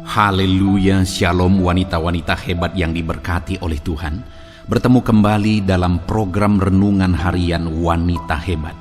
Haleluya, shalom wanita-wanita hebat yang diberkati oleh Tuhan. Bertemu kembali dalam program renungan harian Wanita Hebat.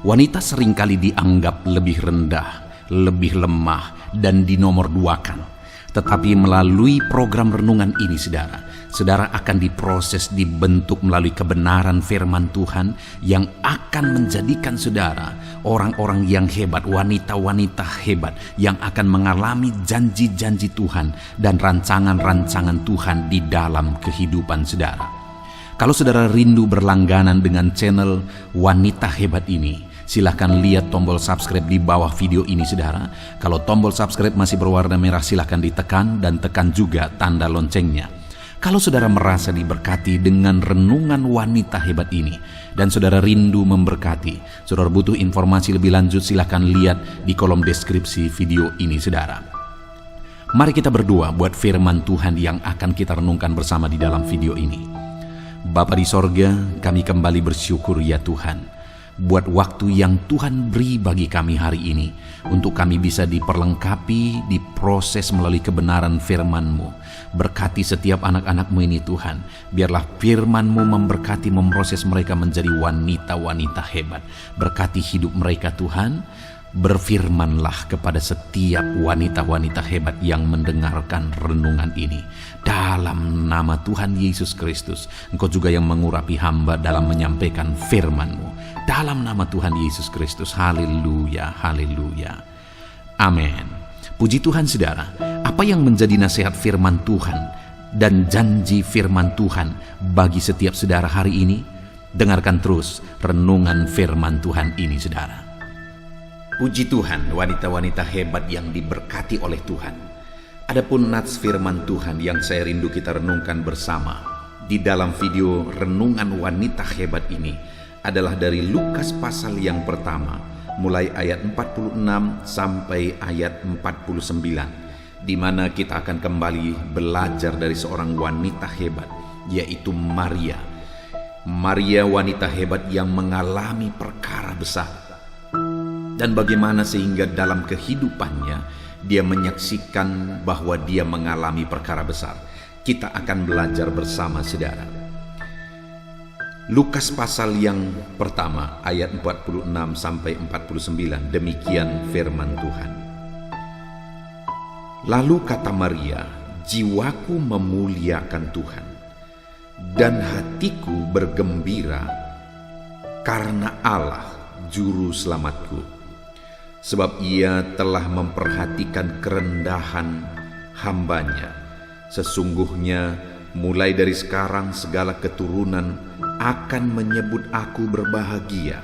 Wanita seringkali dianggap lebih rendah, lebih lemah, dan dinomorduakan. Tetapi melalui program renungan ini saudara akan diproses, dibentuk melalui kebenaran firman Tuhan yang akan menjadikan saudara orang-orang yang hebat, wanita-wanita hebat yang akan mengalami janji-janji Tuhan dan rancangan-rancangan Tuhan di dalam kehidupan saudara. Kalau saudara rindu berlangganan dengan channel Wanita Hebat ini, silahkan lihat tombol subscribe di bawah video ini saudara. Kalau tombol subscribe masih berwarna merah, silahkan ditekan dan tekan juga tanda loncengnya. Kalau saudara merasa diberkati dengan renungan Wanita Hebat ini dan saudara rindu memberkati, saudara butuh informasi lebih lanjut, silahkan lihat di kolom deskripsi video ini saudara. Mari kita berdoa buat firman Tuhan yang akan kita renungkan bersama di dalam video ini. Bapa di sorga, kami kembali bersyukur ya Tuhan, buat waktu yang Tuhan beri bagi kami hari ini, untuk kami bisa diperlengkapi, diproses melalui kebenaran firman-Mu. Berkati setiap anak-anak-Mu ini Tuhan, biarlah firman-Mu memberkati, memproses mereka menjadi wanita-wanita hebat. Berkati hidup mereka Tuhan. Berfirmanlah kepada setiap wanita-wanita hebat yang mendengarkan renungan ini. Dalam nama Tuhan Yesus Kristus, Engkau juga yang mengurapi hamba dalam menyampaikan firman-Mu. Dalam nama Tuhan Yesus Kristus, haleluya, haleluya. Amin. Puji Tuhan saudara, apa yang menjadi nasihat firman Tuhan dan janji firman Tuhan bagi setiap saudara hari ini? Dengarkan terus renungan firman Tuhan ini saudara. Puji Tuhan, wanita-wanita hebat yang diberkati oleh Tuhan. Adapun nats firman Tuhan yang saya rindu kita renungkan bersama di dalam video renungan Wanita Hebat ini adalah dari Lukas pasal yang pertama, mulai ayat 46 sampai ayat 49, di mana kita akan kembali belajar dari seorang wanita hebat, yaitu Maria. Maria, wanita hebat yang mengalami perkara besar. Dan bagaimana sehingga dalam kehidupannya dia menyaksikan bahwa dia mengalami perkara besar. Kita akan belajar bersama saudara. Lukas pasal yang pertama ayat 46 sampai 49, demikian firman Tuhan. Lalu kata Maria, jiwaku memuliakan Tuhan dan hatiku bergembira karena Allah juru selamatku. Sebab ia telah memperhatikan kerendahan hambanya. Sesungguhnya mulai dari sekarang segala keturunan akan menyebut aku berbahagia.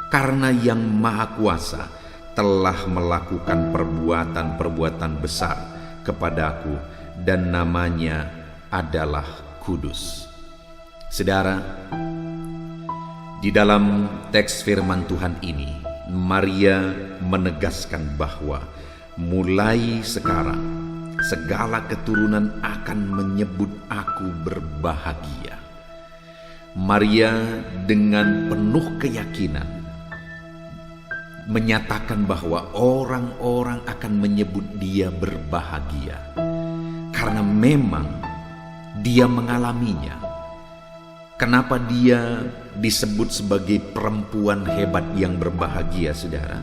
Karena yang Maha Kuasa telah melakukan perbuatan-perbuatan besar kepadaku, dan namanya adalah Kudus. Saudara, di dalam teks firman Tuhan ini, Maria menegaskan bahwa mulai sekarang segala keturunan akan menyebut aku berbahagia. Maria dengan penuh keyakinan menyatakan bahwa orang-orang akan menyebut dia berbahagia karena memang dia mengalaminya. Kenapa dia disebut sebagai perempuan hebat yang berbahagia saudara?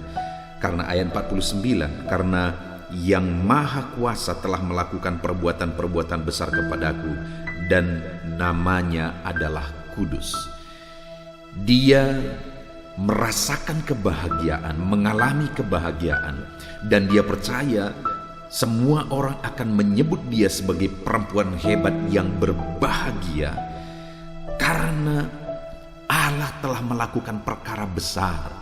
Karena ayat 49, karena yang Maha Kuasa telah melakukan perbuatan-perbuatan besar kepadaku, dan namanya adalah Kudus. Dia merasakan kebahagiaan, mengalami kebahagiaan, dan dia percaya semua orang akan menyebut dia sebagai perempuan hebat yang berbahagia karena Allah telah melakukan perkara besar,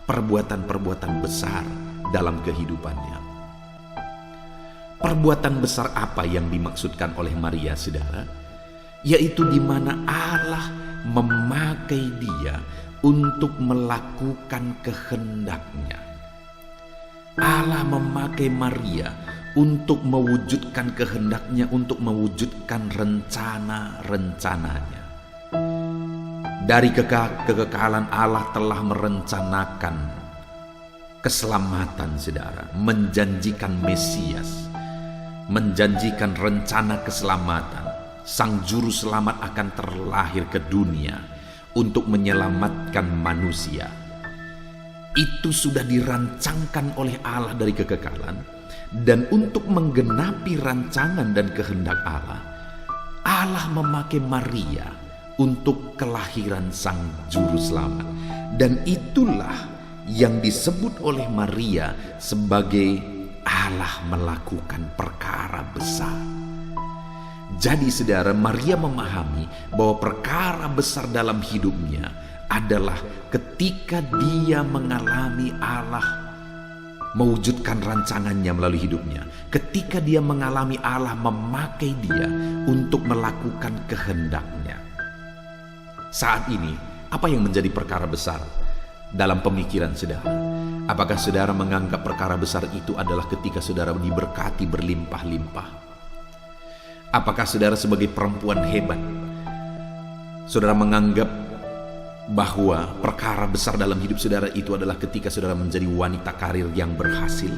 perbuatan-perbuatan besar dalam kehidupannya. Perbuatan besar apa yang dimaksudkan oleh Maria saudara? Yaitu di mana Allah memakai dia untuk melakukan kehendaknya. Allah memakai Maria untuk mewujudkan kehendaknya, untuk mewujudkan rencana-rencananya. Dari kekekalan Allah telah merencanakan keselamatan saudara, menjanjikan Mesias menjanjikan rencana keselamatan. Sang juru selamat akan terlahir ke dunia untuk menyelamatkan manusia. Itu sudah dirancangkan oleh Allah dari kekekalan, dan untuk menggenapi rancangan dan kehendak Allah, Allah memakai Maria untuk kelahiran sang juru selamat. Dan itulah yang disebut oleh Maria sebagai Allah melakukan perkara besar. Jadi saudara, Maria memahami bahwa perkara besar dalam hidupnya adalah ketika dia mengalami Allah mewujudkan rancangannya melalui hidupnya. Ketika dia mengalami Allah memakai dia untuk melakukan kehendaknya. Saat ini, apa yang menjadi perkara besar dalam pemikiran saudara? Apakah saudara menganggap perkara besar itu adalah ketika saudara diberkati berlimpah-limpah? Apakah saudara sebagai perempuan hebat, saudara menganggap bahwa perkara besar dalam hidup saudara itu adalah ketika saudara menjadi wanita karir yang berhasil,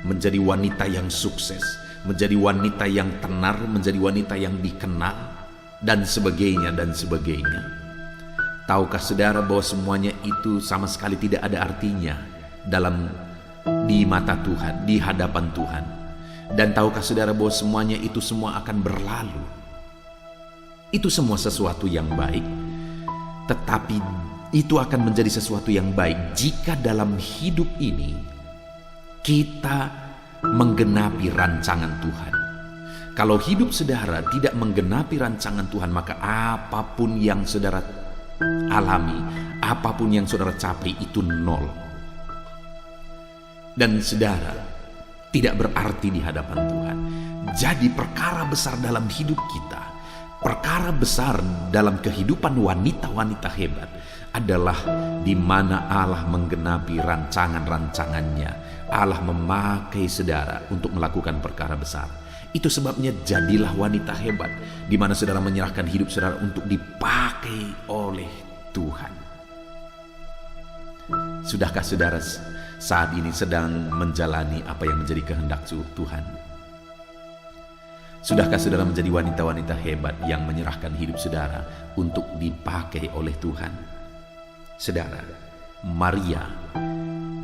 menjadi wanita yang sukses, menjadi wanita yang tenar, menjadi wanita yang dikenal, dan sebagainya dan sebagainya? Tahukah saudara bahwa semuanya itu sama sekali tidak ada artinya di mata Tuhan, di hadapan Tuhan? Dan tahukah saudara bahwa semuanya itu semua akan berlalu? Itu semua sesuatu yang baik, tetapi itu akan menjadi sesuatu yang baik jika dalam hidup ini kita menggenapi rancangan Tuhan. Kalau hidup saudara tidak menggenapi rancangan Tuhan, maka apapun yang saudara alami, apapun yang saudara capai itu nol. Dan saudara tidak berarti di hadapan Tuhan. Jadi perkara besar dalam hidup kita, perkara besar dalam kehidupan wanita-wanita hebat adalah di mana Allah menggenapi rancangan-rancangannya. Allah memakai saudara untuk melakukan perkara besar. Itu sebabnya jadilah wanita hebat, di mana saudara menyerahkan hidup saudara untuk dipakai oleh Tuhan. Sudahkah saudara saat ini sedang menjalani apa yang menjadi kehendak Tuhan? Sudahkah saudara menjadi wanita-wanita hebat yang menyerahkan hidup saudara untuk dipakai oleh Tuhan? Saudara, Maria,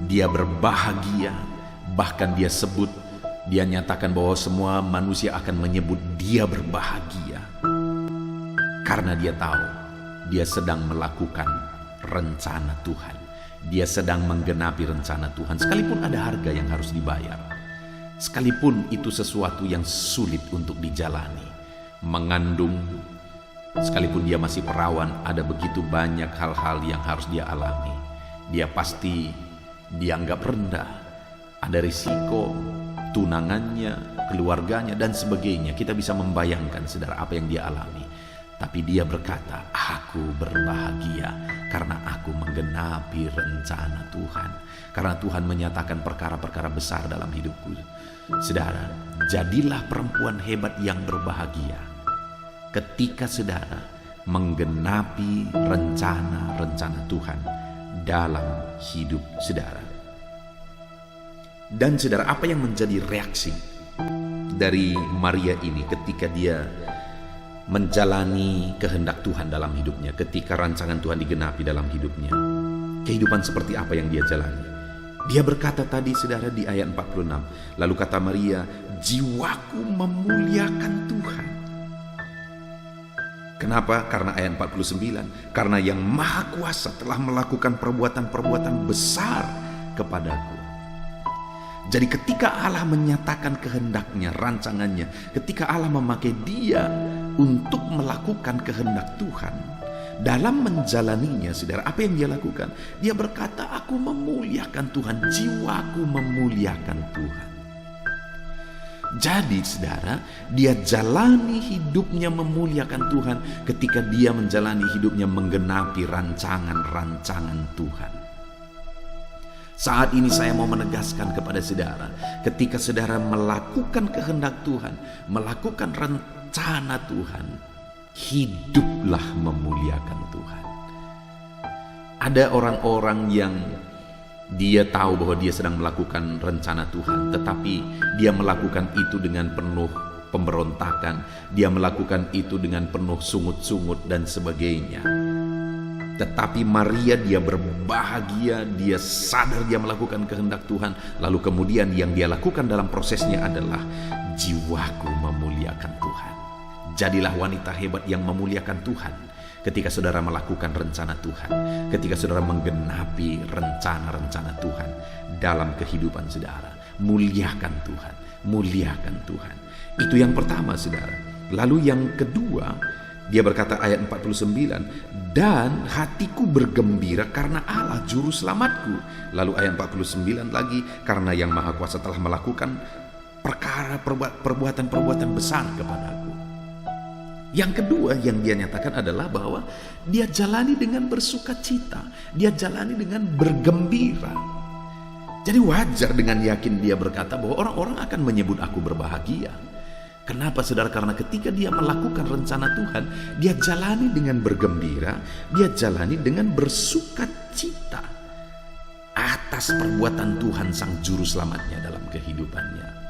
dia berbahagia, bahkan dia nyatakan bahwa semua manusia akan menyebut dia berbahagia, karena dia tahu dia sedang melakukan rencana Tuhan. Dia sedang menggenapi rencana Tuhan, sekalipun ada harga yang harus dibayar, sekalipun itu sesuatu yang sulit untuk dijalani. Mengandung, sekalipun dia masih perawan, ada begitu banyak hal-hal yang harus dia alami. Dia pasti dianggap rendah, ada risiko tunangannya, keluarganya, dan sebagainya. Kita bisa membayangkan saudara apa yang dia alami. Tapi dia berkata, aku berbahagia karena aku menggenapi rencana Tuhan. Karena Tuhan menyatakan perkara-perkara besar dalam hidupku. Saudara, jadilah perempuan hebat yang berbahagia ketika saudara menggenapi rencana-rencana Tuhan dalam hidup saudara. Dan saudara, apa yang menjadi reaksi dari Maria ini ketika dia menjalani kehendak Tuhan dalam hidupnya, ketika rancangan Tuhan digenapi dalam hidupnya? Kehidupan seperti apa yang dia jalani? Dia berkata tadi saudara di ayat 46, lalu kata Maria, jiwaku memuliakan Tuhan. Kenapa? Karena ayat 49, karena yang Maha Kuasa telah melakukan perbuatan-perbuatan besar kepadaku. Jadi ketika Allah menyatakan kehendaknya, rancangannya, ketika Allah memakai dia untuk melakukan kehendak Tuhan, dalam menjalaninya saudara, apa yang dia lakukan? Dia berkata, aku memuliakan Tuhan, jiwaku memuliakan Tuhan. Jadi saudara, dia jalani hidupnya memuliakan Tuhan ketika dia menjalani hidupnya menggenapi rancangan-rancangan Tuhan. Saat ini saya mau menegaskan kepada saudara, ketika saudara melakukan kehendak Tuhan, melakukan rencana Tuhan, hiduplah memuliakan Tuhan. Ada orang-orang yang Dia tahu bahwa dia sedang melakukan rencana Tuhan, tetapi dia melakukan itu dengan penuh pemberontakan. Dia melakukan itu dengan penuh sungut-sungut dan sebagainya. Tetapi Maria, dia berbahagia, dia sadar dia melakukan kehendak Tuhan. Lalu kemudian yang dia lakukan dalam prosesnya adalah jiwaku memuliakan Tuhan. Jadilah wanita hebat yang memuliakan Tuhan ketika saudara melakukan rencana Tuhan, ketika saudara menggenapi rencana-rencana Tuhan dalam kehidupan saudara. Muliakan Tuhan, muliakan Tuhan. Itu yang pertama, saudara. Lalu yang kedua, dia berkata ayat 49, dan hatiku bergembira karena Allah juru selamatku. Lalu ayat 49 lagi, karena yang Maha Kuasa telah melakukan perbuatan-perbuatan besar kepadaku. Yang kedua yang dia nyatakan adalah bahwa dia jalani dengan bersukacita, dia jalani dengan bergembira. Jadi wajar dengan yakin dia berkata bahwa orang-orang akan menyebut aku berbahagia. Kenapa, saudara? Karena ketika dia melakukan rencana Tuhan, dia jalani dengan bergembira, dia jalani dengan bersukacita atas perbuatan Tuhan sang juru selamatnya dalam kehidupannya.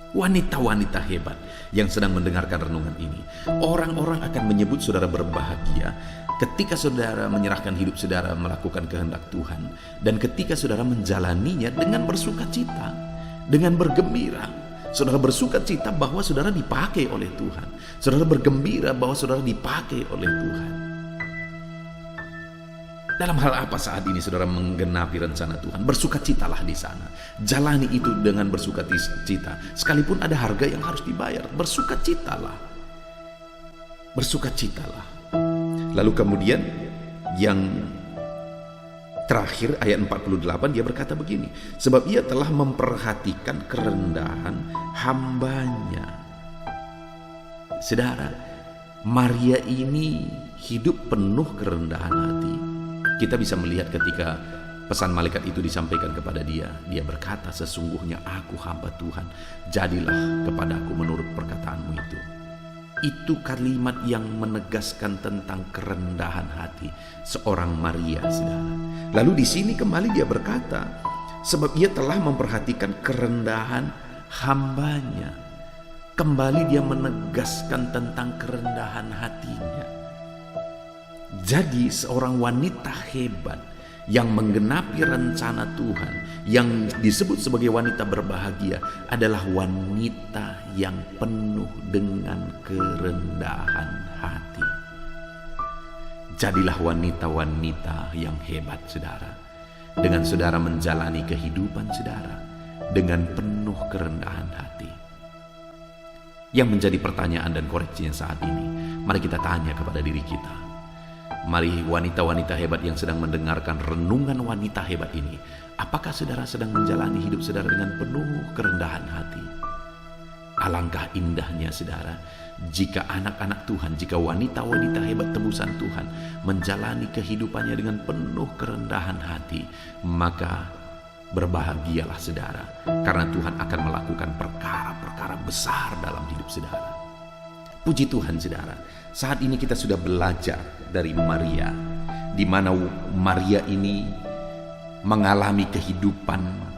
Wanita-wanita hebat yang sedang mendengarkan renungan ini, orang-orang akan menyebut saudara berbahagia ketika saudara menyerahkan hidup saudara melakukan kehendak Tuhan, dan ketika saudara menjalaninya dengan bersukacita, dengan bergembira. Saudara bersukacita bahwa saudara dipakai oleh Tuhan, saudara bergembira bahwa saudara dipakai oleh Tuhan. Dalam hal apa saat ini saudara menggenapi rencana Tuhan? Bersukacitalah di sana. Jalani itu dengan bersukacita. Sekalipun ada harga yang harus dibayar, bersukacitalah. Bersukacitalah. Lalu kemudian yang terakhir ayat 48 dia berkata begini, sebab ia telah memperhatikan kerendahan hambanya. Saudara, Maria ini hidup penuh kerendahan hati. Kita bisa melihat ketika pesan malaikat itu disampaikan kepada dia, dia berkata, sesungguhnya aku hamba Tuhan, jadilah kepadaku menurut perkataanmu itu. Itu kalimat yang menegaskan tentang kerendahan hati seorang Maria, saudara. Lalu di sini kembali dia berkata, sebab ia telah memperhatikan kerendahan hambanya. Kembali dia menegaskan tentang kerendahan hatinya. Jadi seorang wanita hebat yang menggenapi rencana Tuhan, yang disebut sebagai wanita berbahagia, adalah wanita yang penuh dengan kerendahan hati. Jadilah wanita-wanita yang hebat, saudara, dengan saudara menjalani kehidupan saudara dengan penuh kerendahan hati. Yang menjadi pertanyaan dan koreksinya saat ini, mari kita tanya kepada diri kita. Mari wanita-wanita hebat yang sedang mendengarkan renungan wanita hebat ini, apakah saudara sedang menjalani hidup saudara dengan penuh kerendahan hati? Alangkah indahnya, saudara, jika anak-anak Tuhan, jika wanita-wanita hebat tebusan Tuhan menjalani kehidupannya dengan penuh kerendahan hati, maka berbahagialah saudara, karena Tuhan akan melakukan perkara-perkara besar dalam hidup saudara. Puji Tuhan, saudara, saat ini kita sudah belajar dari Maria, di mana Maria ini mengalami kehidupan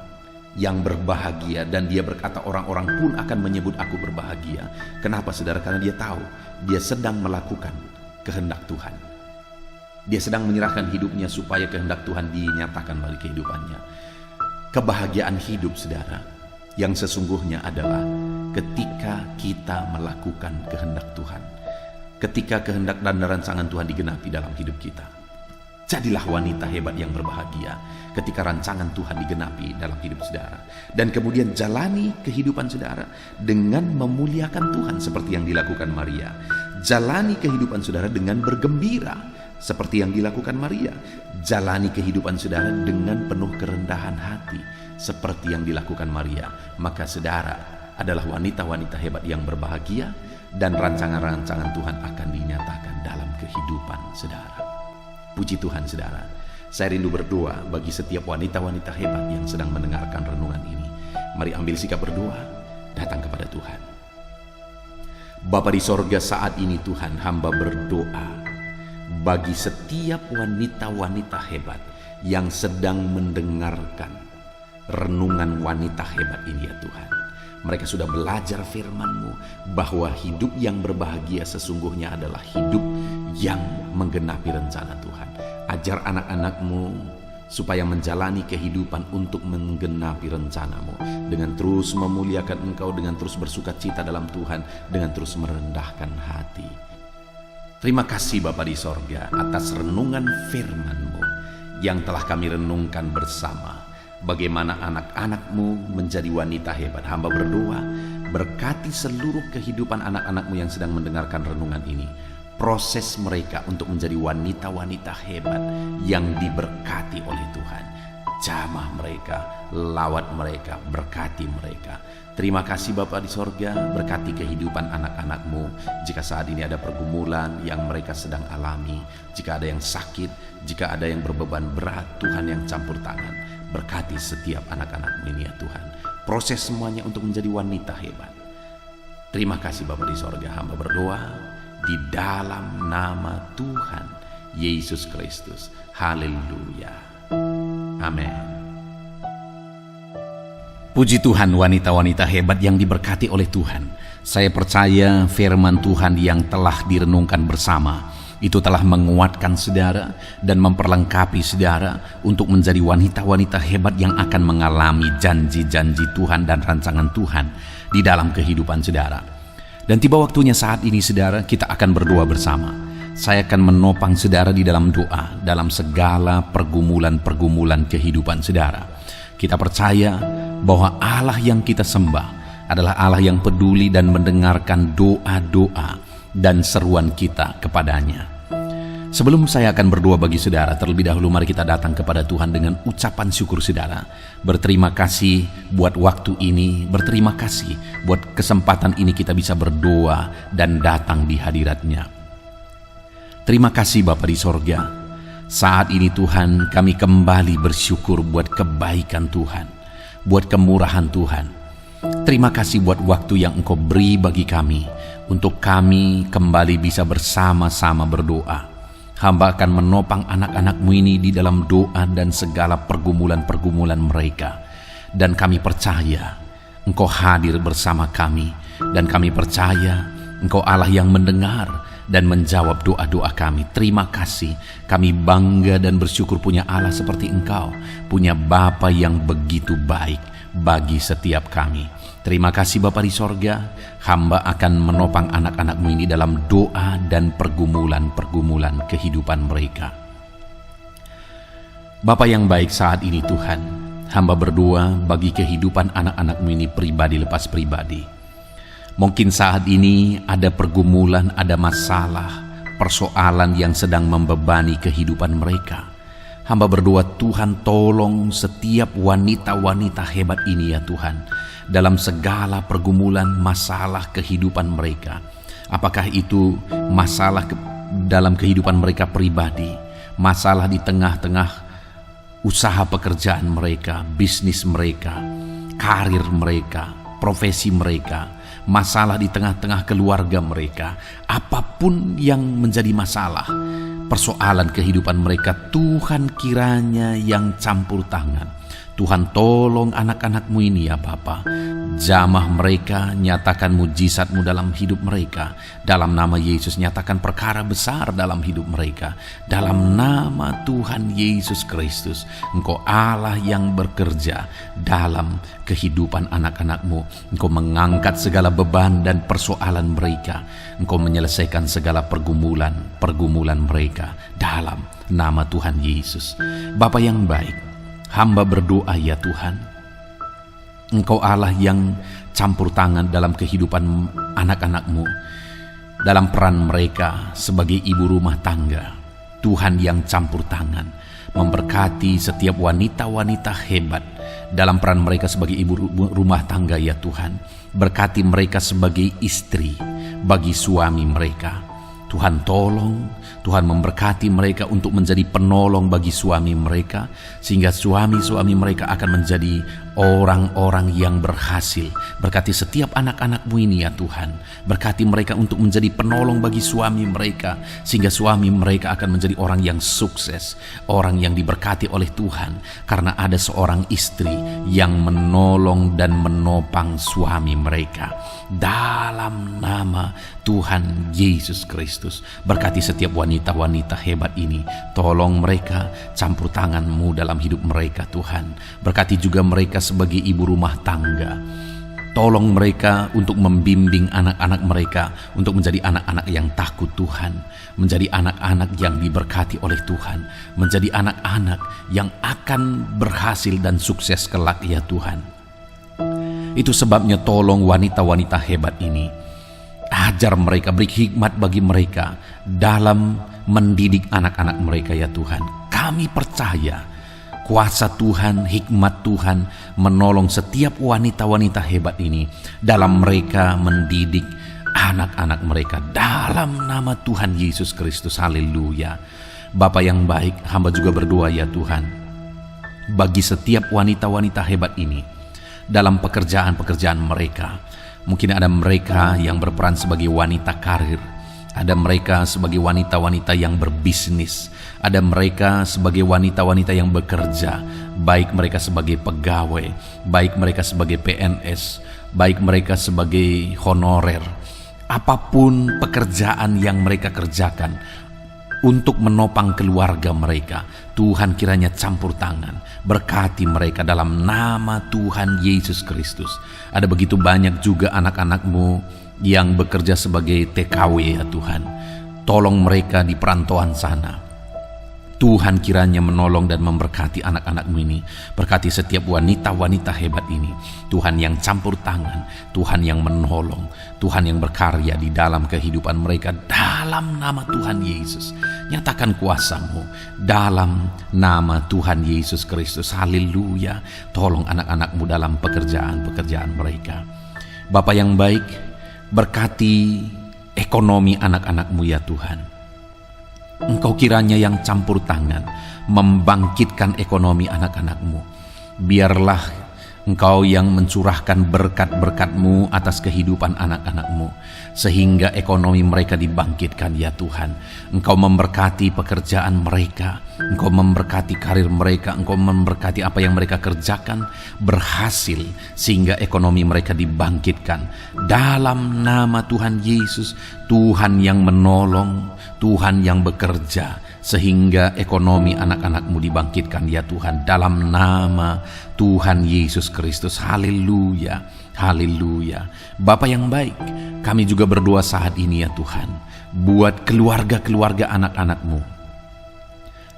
yang berbahagia, dan dia berkata orang-orang pun akan menyebut aku berbahagia. Kenapa, saudara? Karena dia tahu dia sedang melakukan kehendak Tuhan. Dia sedang menyerahkan hidupnya supaya kehendak Tuhan dinyatakan bagi kehidupannya. Kebahagiaan hidup, saudara, yang sesungguhnya adalah ketika kita melakukan kehendak Tuhan, ketika kehendak dan rancangan Tuhan digenapi dalam hidup kita. Jadilah wanita hebat yang berbahagia ketika rancangan Tuhan digenapi dalam hidup saudara, dan kemudian jalani kehidupan saudara dengan memuliakan Tuhan seperti yang dilakukan Maria. Jalani kehidupan saudara dengan bergembira seperti yang dilakukan Maria. Jalani kehidupan saudara dengan penuh kerendahan hati seperti yang dilakukan Maria. Maka saudara adalah wanita-wanita hebat yang berbahagia, dan rancangan-rancangan Tuhan akan dinyatakan dalam kehidupan saudara. Puji Tuhan, saudara. Saya rindu berdoa bagi setiap wanita-wanita hebat yang sedang mendengarkan renungan ini. Mari ambil sikap berdoa, datang kepada Tuhan. Bapa di sorga, saat ini Tuhan, hamba berdoa bagi setiap wanita-wanita hebat yang sedang mendengarkan renungan wanita hebat ini ya Tuhan. Mereka sudah belajar firman-Mu bahwa hidup yang berbahagia sesungguhnya adalah hidup yang menggenapi rencana Tuhan. Ajar anak-anak-Mu supaya menjalani kehidupan untuk menggenapi rencana-Mu, dengan terus memuliakan Engkau, dengan terus bersuka cita dalam Tuhan, dengan terus merendahkan hati. Terima kasih Bapa di sorga atas renungan firman-Mu yang telah kami renungkan bersama. Bagaimana anak-anak-Mu menjadi wanita hebat. Hamba berdoa, berkati seluruh kehidupan anak-anak-Mu yang sedang mendengarkan renungan ini. Proses mereka untuk menjadi wanita-wanita hebat yang diberkati oleh Tuhan. Jamah mereka, lawat mereka, berkati mereka. Terima kasih Bapa di sorga, berkati kehidupan anak-anak-Mu. Jika saat ini ada pergumulan yang mereka sedang alami, jika ada yang sakit, jika ada yang berbeban berat, Tuhan yang campur tangan. Berkati setiap anak-anak-Mu ini ya Tuhan. Proses semuanya untuk menjadi wanita hebat. Terima kasih Bapa di sorga, hamba berdoa di dalam nama Tuhan Yesus Kristus. Haleluya. Amin. Puji Tuhan, wanita-wanita hebat yang diberkati oleh Tuhan. Saya percaya firman Tuhan yang telah direnungkan bersama itu telah menguatkan saudara dan memperlengkapi saudara untuk menjadi wanita-wanita hebat yang akan mengalami janji-janji Tuhan dan rancangan Tuhan di dalam kehidupan saudara. Dan tiba waktunya saat ini saudara, kita akan berdoa bersama. Saya akan menopang saudara di dalam doa dalam segala pergumulan-pergumulan kehidupan saudara. Kita percaya bahwa Allah yang kita sembah adalah Allah yang peduli dan mendengarkan doa-doa dan seruan kita kepadanya. Sebelum saya akan berdoa bagi saudara, terlebih dahulu mari kita datang kepada Tuhan dengan ucapan syukur saudara. Berterima kasih buat waktu ini, berterima kasih buat kesempatan ini kita bisa berdoa dan datang di hadirat-Nya. Terima kasih Bapa di sorga. Saat ini Tuhan, kami kembali bersyukur buat kebaikan Tuhan, buat kemurahan Tuhan. Terima kasih buat waktu yang Engkau beri bagi kami, untuk kami kembali bisa bersama-sama berdoa. Hamba akan menopang anak-anak-Mu ini di dalam doa dan segala pergumulan-pergumulan mereka. Dan kami percaya Engkau hadir bersama kami, dan kami percaya Engkau Allah yang mendengar dan menjawab doa-doa kami. Terima kasih, kami bangga dan bersyukur punya Allah seperti Engkau, punya Bapa yang begitu baik bagi setiap kami. Terima kasih Bapa di sorga, hamba akan menopang anak-anak-Mu ini dalam doa dan pergumulan-pergumulan kehidupan mereka. Bapa yang baik, saat ini Tuhan, hamba berdoa bagi kehidupan anak-anak-Mu ini pribadi lepas pribadi. Mungkin saat ini ada pergumulan, ada masalah, persoalan yang sedang membebani kehidupan mereka. Hamba berdoa Tuhan, tolong setiap wanita-wanita hebat ini ya Tuhan, dalam segala pergumulan masalah kehidupan mereka. Apakah itu masalah dalam kehidupan mereka pribadi, masalah di tengah-tengah usaha pekerjaan mereka, bisnis mereka, karir mereka, profesi mereka, masalah di tengah-tengah keluarga mereka, apapun yang menjadi masalah, persoalan kehidupan mereka, Tuhan kiranya yang campur tangan. Tuhan tolong anak-anak-Mu ini ya Bapa. Jamah mereka, nyatakan mujizat-Mu dalam hidup mereka. Dalam nama Yesus, nyatakan perkara besar dalam hidup mereka. Dalam nama Tuhan Yesus Kristus, Engkau Allah yang bekerja dalam kehidupan anak-anak-Mu. Engkau mengangkat segala beban dan persoalan mereka. Engkau menyelesaikan segala pergumulan mereka dalam nama Tuhan Yesus. Bapa yang baik, hamba berdoa ya Tuhan, Engkau Allah yang campur tangan dalam kehidupan anak-anak-Mu, dalam peran mereka sebagai ibu rumah tangga. Tuhan yang campur tangan, memberkati setiap wanita-wanita hebat dalam peran mereka sebagai ibu rumah tangga ya Tuhan. Berkati mereka sebagai istri bagi suami mereka. Tuhan tolong, Tuhan memberkati mereka untuk menjadi penolong bagi suami mereka, sehingga suami-suami mereka akan menjadi orang-orang yang berhasil. Berkati setiap anak-anak-Mu ini ya Tuhan. Berkati mereka untuk menjadi penolong bagi suami mereka, sehingga suami mereka akan menjadi orang yang sukses, orang yang diberkati oleh Tuhan, karena ada seorang istri yang menolong dan menopang suami mereka. Dalam nama Tuhan Yesus Kristus, berkati setiap wanita-wanita hebat ini. Tolong mereka, campur tangan-Mu dalam hidup mereka Tuhan. Berkati juga mereka sebagai ibu rumah tangga. Tolong mereka untuk membimbing anak-anak mereka untuk menjadi anak-anak yang takut Tuhan, menjadi anak-anak yang diberkati oleh Tuhan, menjadi anak-anak yang akan berhasil dan sukses kelak ya Tuhan. Itu sebabnya tolong wanita-wanita hebat ini, ajar mereka, beri hikmat bagi mereka dalam mendidik anak-anak mereka ya Tuhan. Kami percaya kuasa Tuhan, hikmat Tuhan menolong setiap wanita-wanita hebat ini dalam mereka mendidik anak-anak mereka dalam nama Tuhan Yesus Kristus. Haleluya. Bapa yang baik, hamba juga berdoa ya Tuhan, bagi setiap wanita-wanita hebat ini dalam pekerjaan-pekerjaan mereka. Mungkin ada mereka yang berperan sebagai wanita karir, ada mereka sebagai wanita-wanita yang berbisnis, ada mereka sebagai wanita-wanita yang bekerja, baik mereka sebagai pegawai, baik mereka sebagai PNS, baik mereka sebagai honorer. Apapun pekerjaan yang mereka kerjakan untuk menopang keluarga mereka, Tuhan kiranya campur tangan, berkati mereka dalam nama Tuhan Yesus Kristus. Ada begitu banyak juga anak-anak-Mu yang bekerja sebagai TKW ya Tuhan. Tolong mereka di perantauan sana. Tuhan kiranya menolong dan memberkati anak-anak-Mu ini. Berkati setiap wanita-wanita hebat ini. Tuhan yang campur tangan, Tuhan yang menolong, Tuhan yang berkarya di dalam kehidupan mereka dalam nama Tuhan Yesus. Nyatakan kuasa-Mu dalam nama Tuhan Yesus Kristus. Haleluya. Tolong anak-anak-Mu dalam pekerjaan-pekerjaan mereka. Bapa yang baik, berkati ekonomi anak-anak-Mu ya Tuhan. Engkau kiranya yang campur tangan membangkitkan ekonomi anak-anak-Mu. Biarlah Engkau yang mencurahkan berkat-berkat-Mu atas kehidupan anak-anak-Mu, sehingga ekonomi mereka dibangkitkan ya Tuhan. Engkau memberkati pekerjaan mereka, Engkau memberkati karir mereka, Engkau memberkati apa yang mereka kerjakan berhasil, sehingga ekonomi mereka dibangkitkan. Dalam nama Tuhan Yesus, Tuhan yang menolong, Tuhan yang bekerja, sehingga ekonomi anak-anak-Mu dibangkitkan ya Tuhan, dalam nama Tuhan Yesus Kristus. Haleluya, haleluya. Bapa yang baik, kami juga berdoa saat ini ya Tuhan, buat keluarga-keluarga anak-anak-Mu.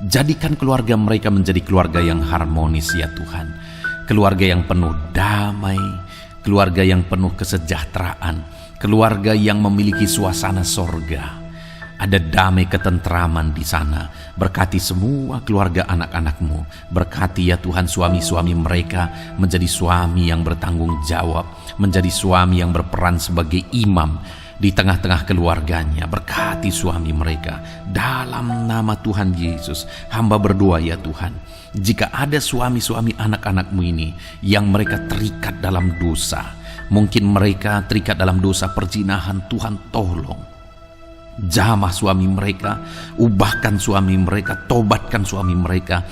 Jadikan keluarga mereka menjadi keluarga yang harmonis ya Tuhan, keluarga yang penuh damai, keluarga yang penuh kesejahteraan, keluarga yang memiliki suasana sorga. Ada damai ketentraman di sana. Berkati semua keluarga anak-anak-Mu. Berkati ya Tuhan suami-suami mereka menjadi suami yang bertanggung jawab, menjadi suami yang berperan sebagai imam di tengah-tengah keluarganya. Berkati suami mereka dalam nama Tuhan Yesus. Hamba berdoa ya Tuhan, jika ada suami-suami anak-anak-Mu ini yang mereka terikat dalam dosa, mungkin mereka terikat dalam dosa perzinahan, Tuhan tolong jamah suami mereka, ubahkan suami mereka, tobatkan suami mereka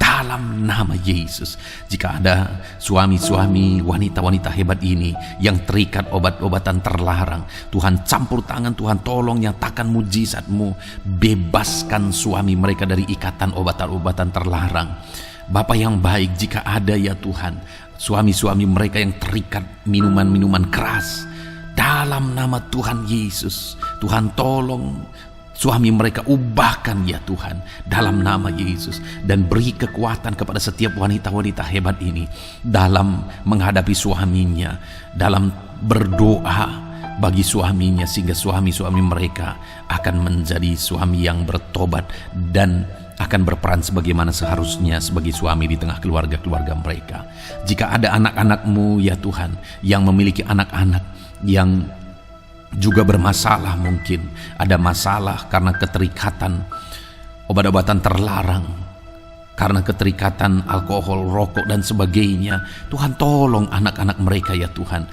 dalam nama Yesus. Jika ada suami-suami wanita-wanita hebat ini yang terikat obat-obatan terlarang, Tuhan campur tangan, Tuhan tolong nyatakan mujizat-Mu, bebaskan suami mereka dari ikatan obatan-obatan terlarang. Bapa yang baik, jika ada ya Tuhan suami-suami mereka yang terikat minuman-minuman keras, dalam nama Tuhan Yesus, Tuhan tolong suami mereka, ubahkan ya Tuhan dalam nama Yesus, dan beri kekuatan kepada setiap wanita-wanita hebat ini dalam menghadapi suaminya, dalam berdoa bagi suaminya, sehingga suami-suami mereka akan menjadi suami yang bertobat dan akan berperan sebagaimana seharusnya sebagai suami di tengah keluarga-keluarga mereka. Jika ada anak-anak-Mu ya Tuhan yang memiliki anak-anak yang juga bermasalah, mungkin ada masalah karena keterikatan obat-obatan terlarang, karena keterikatan alkohol, rokok, dan sebagainya. Tuhan, tolong anak-anak mereka ya Tuhan.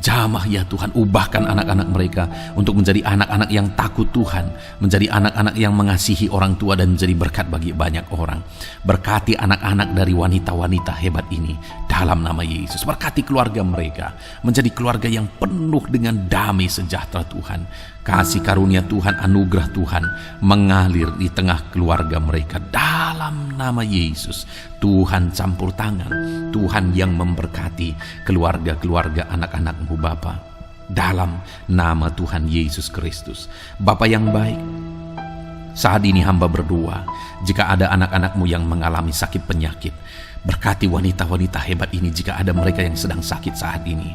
Jamah ya Tuhan, ubahkan anak-anak mereka untuk menjadi anak-anak yang takut Tuhan, menjadi anak-anak yang mengasihi orang tua dan menjadi berkat bagi banyak orang. Berkati anak-anak dari wanita-wanita hebat ini dalam nama Yesus. Berkati keluarga mereka menjadi keluarga yang penuh dengan damai sejahtera Tuhan. Kasih karunia Tuhan, anugerah Tuhan mengalir di tengah keluarga mereka dalam nama Yesus. Tuhan campur tangan, Tuhan yang memberkati keluarga-keluarga anak-anak-Mu Bapa, dalam nama Tuhan Yesus Kristus. Bapa yang baik, saat ini hamba berdoa, jika ada anak-anak-Mu yang mengalami sakit penyakit, berkati wanita-wanita hebat ini jika ada mereka yang sedang sakit saat ini.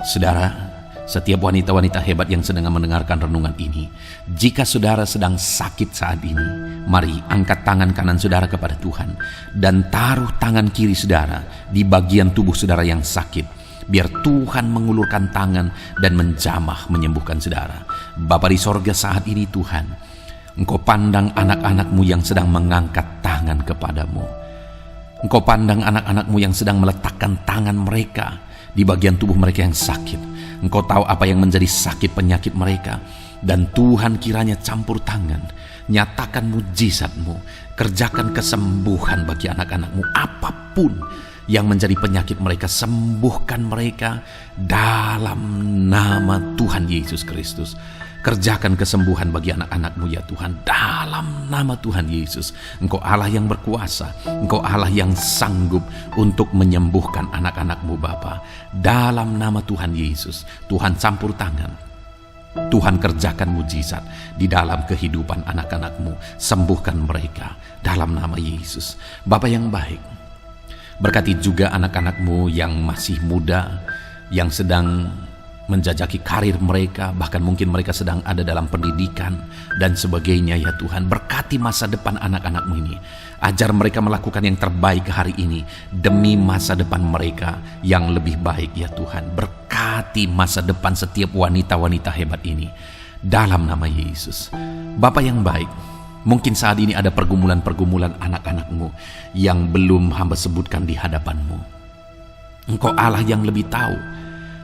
Saudara, setiap wanita-wanita hebat yang sedang mendengarkan renungan ini, jika saudara sedang sakit saat ini, mari angkat tangan kanan saudara kepada Tuhan dan taruh tangan kiri saudara di bagian tubuh saudara yang sakit. Biar Tuhan mengulurkan tangan dan menjamah menyembuhkan saudara. Bapa di sorga, saat ini Tuhan, Engkau pandang anak-anak-Mu yang sedang mengangkat tangan kepadamu. Engkau pandang anak-anak-Mu yang sedang meletakkan tangan mereka di bagian tubuh mereka yang sakit. Engkau tahu apa yang menjadi sakit penyakit mereka. Dan Tuhan kiranya campur tangan, nyatakan mujizat-Mu, kerjakan kesembuhan bagi anak-anak-Mu. Apapun yang menjadi penyakit mereka, sembuhkan mereka dalam nama Tuhan Yesus Kristus. Kerjakan kesembuhan bagi anak-anak-Mu ya Tuhan, dalam nama Tuhan Yesus. Engkau Allah yang berkuasa, Engkau Allah yang sanggup untuk menyembuhkan anak-anak-Mu Bapa. Dalam nama Tuhan Yesus, Tuhan campur tangan, Tuhan kerjakan mujizat di dalam kehidupan anak-anak-Mu. Sembuhkan mereka dalam nama Yesus. Bapa yang baik, berkati juga anak-anak-Mu yang masih muda, yang sedang menjajaki karir mereka, bahkan mungkin mereka sedang ada dalam pendidikan dan sebagainya ya Tuhan. Berkati masa depan anak-anak-Mu ini. Ajar mereka melakukan yang terbaik hari ini demi masa depan mereka yang lebih baik ya Tuhan. Berkati masa depan setiap wanita-wanita hebat ini dalam nama Yesus. Bapa yang baik, mungkin saat ini ada pergumulan-pergumulan anak-anak-Mu yang belum hamba sebutkan di hadapan-Mu. Engkau Allah yang lebih tahu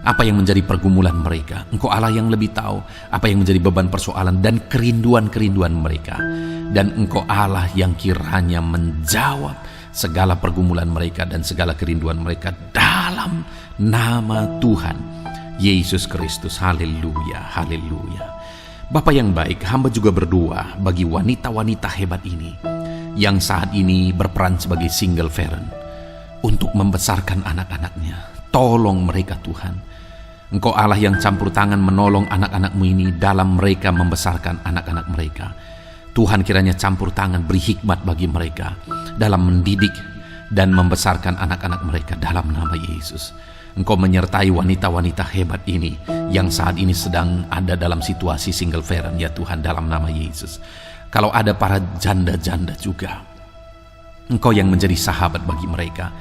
apa yang menjadi pergumulan mereka. Engkau Allah yang lebih tahu apa yang menjadi beban persoalan dan kerinduan-kerinduan mereka. Dan Engkau Allah yang kiranya menjawab segala pergumulan mereka dan segala kerinduan mereka dalam nama Tuhan Yesus Kristus. Haleluya, haleluya. Bapa yang baik, hamba juga berdoa bagi wanita-wanita hebat ini yang saat ini berperan sebagai single parent untuk membesarkan anak-anaknya. Tolong mereka Tuhan. Engkau Allah yang campur tangan menolong anak-anak-Mu ini dalam mereka membesarkan anak-anak mereka. Tuhan kiranya campur tangan, beri hikmat bagi mereka dalam mendidik dan membesarkan anak-anak mereka dalam nama Yesus. Engkau menyertai wanita-wanita hebat ini yang saat ini sedang ada dalam situasi single parent ya Tuhan, dalam nama Yesus. Kalau ada para janda-janda juga, Engkau yang menjadi sahabat bagi mereka.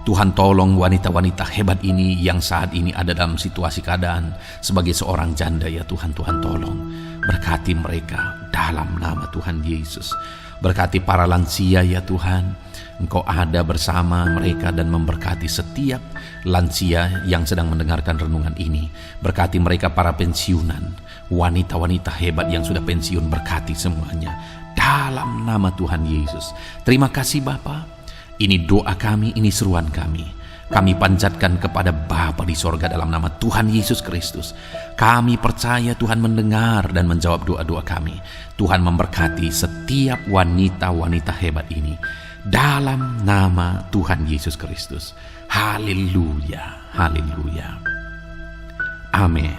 Tuhan, tolong wanita-wanita hebat ini yang saat ini ada dalam situasi keadaan sebagai seorang janda ya Tuhan. Tuhan tolong berkati mereka dalam nama Tuhan Yesus. Berkati para lansia ya Tuhan. Engkau ada bersama mereka dan memberkati setiap lansia yang sedang mendengarkan renungan ini. Berkati mereka para pensiunan, wanita-wanita hebat yang sudah pensiun, berkati semuanya dalam nama Tuhan Yesus. Terima kasih Bapa. Ini doa kami, ini seruan kami. Kami panjatkan kepada Bapa di sorga dalam nama Tuhan Yesus Kristus. Kami percaya Tuhan mendengar dan menjawab doa-doa kami. Tuhan memberkati setiap wanita-wanita hebat ini dalam nama Tuhan Yesus Kristus. Haleluya, haleluya. Amin.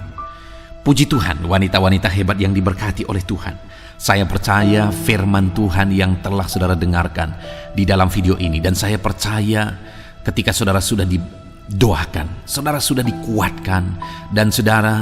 Puji Tuhan, wanita-wanita hebat yang diberkati oleh Tuhan. Saya percaya firman Tuhan yang telah saudara dengarkan di dalam video ini. Dan saya percaya ketika saudara sudah didoakan, saudara sudah dikuatkan, dan saudara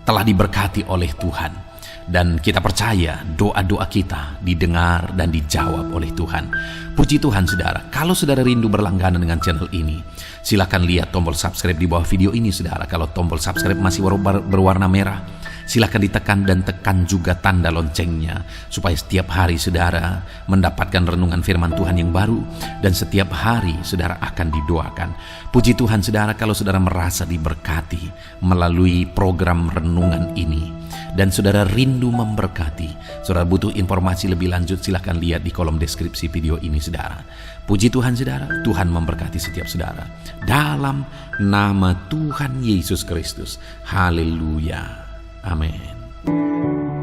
telah diberkati oleh Tuhan. Dan kita percaya doa-doa kita didengar dan dijawab oleh Tuhan. Puji Tuhan saudara. Kalau saudara rindu berlangganan dengan channel ini, silakan lihat tombol subscribe di bawah video ini saudara. Kalau tombol subscribe masih berwarna merah, Silakan ditekan dan tekan juga tanda loncengnya, supaya setiap hari saudara mendapatkan renungan firman Tuhan yang baru, dan setiap hari saudara akan didoakan. Puji Tuhan saudara, kalau saudara merasa diberkati melalui program renungan ini, dan saudara rindu memberkati, saudara butuh informasi lebih lanjut, silakan lihat di kolom deskripsi video ini saudara. Puji Tuhan saudara, Tuhan memberkati setiap saudara. Dalam nama Tuhan Yesus Kristus. Haleluya. Amin.